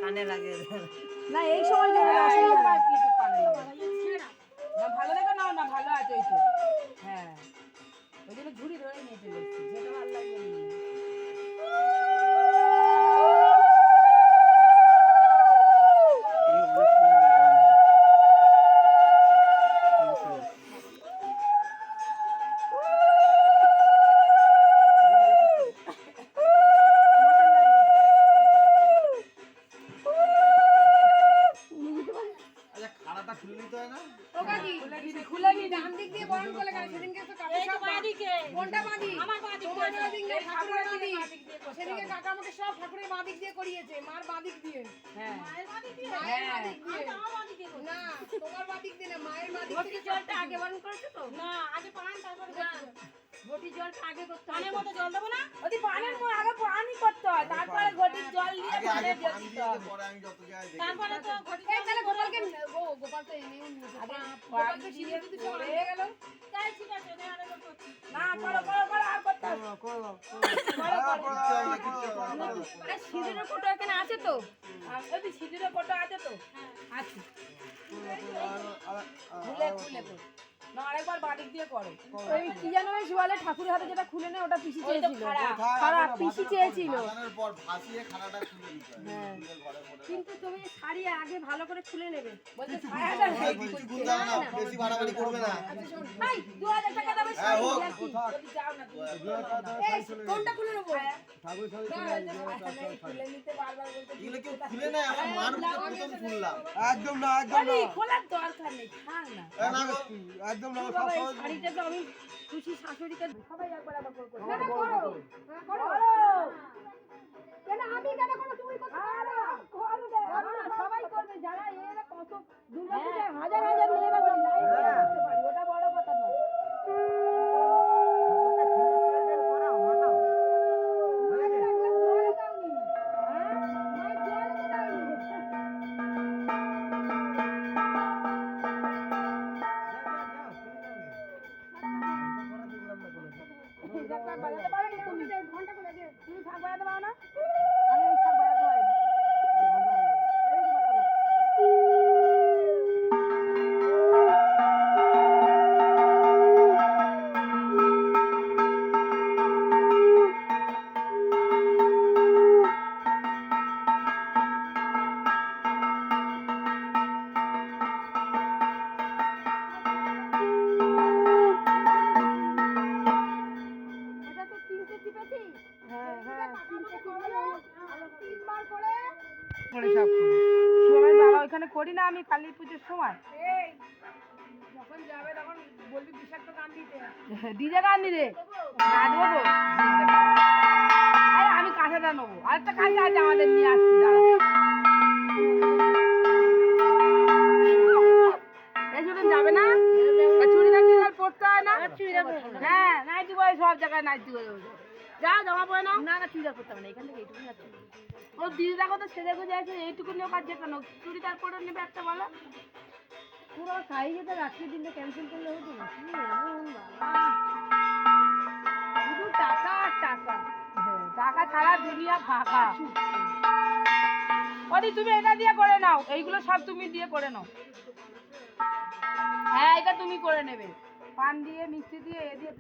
কানে লাগে না এই সময় জন্য অসুবিধা কিছু কানে লাগে না, ভালো দেখে নাও না, ভালো আছে ওই তো। হ্যাঁ, ওই জন্য ঝুড়ি ধরে নিয়ে চলে এসেছি, যেটা ভালো লাগবে নিয়ে। সিঁদুরের কোটো এখানে আছে তো? সিঁদুরের কোটো আছে তো? আছে। না আরেকবার বাদিক দিয়ে করো। ওই কি জানো ওই শিওয়ালে ঠাকুরের হাতে যেটা খুলে নেয় ওটা পিসি চেয়েছিল। খারাপ পিসি চেয়েছিল। কিন্তু তুমি শাড়ি আগে ভালো করে খুলে নেবে। বলতে ছায়াটা বেশি বাড়াবাড়ি করবে না। ভাই 2000 টাকা দাও শাড়ি যদি যাও না তুমি। কোনটা খুলে নেব? ঠাকুর শাড়ি খুলে নিতে বারবার বলতে এগুলো কি খুলে নেয়? আমার মান প্রথম খুললাম। একদম না, একদম না। খোলার দরকার নেই, থাক না। একদম না, সব শাড়িটা তো আমি খুশি শাশুড়িকে সবাই একবার আবার করব। না করো। কেন আমি কেন করব? তুমি করতে পারো না। করো না, সবাই করবে। যারা এরা কত দুর্গা পূজায় হাজার হাজার মেয়েরা বলি লাইভ করতে পারি, ওটা বড় কথা নয়। করি না আমি কালী পুজোর সময় যখন যাবে তখন বলবি বিষাক্ত গান দিতে ডিজে গান দিতে নাচবো তো আমি কাঁথাটা নেবো আরেকটা কাঁথা আছে আমাদের নিয়ে আসছি এই জন্য যাবে না চুড়িদার টুড়িদার পরতে হয় না হ্যাঁ নাইটি বয় সব জায়গায় নাইটি বয় যাও জামা পরে নাও না চুড়িদার করতে হবে না এখান থেকে এইটুকু যাচ্ছে ও দিদি দেখো তো সেজে গুজে আছে এইটুকু নিয়েও কাজ যেত না চুড়িদার পরে নেবে একটা বলো পুরো সাইজে রাত্রির দিনটা ক্যান্সেল করলে হতো না শুধু টাকা আর টাকা টাকা ছাড়া দুনিয়া ফাঁকা ওদি তুমি এটা দিয়ে করে নাও এইগুলো সব তুমি দিয়ে করে নাও হ্যাঁ এটা তুমি করে নেবে পান দিয়ে মিষ্টি দিয়ে এ দিয়ে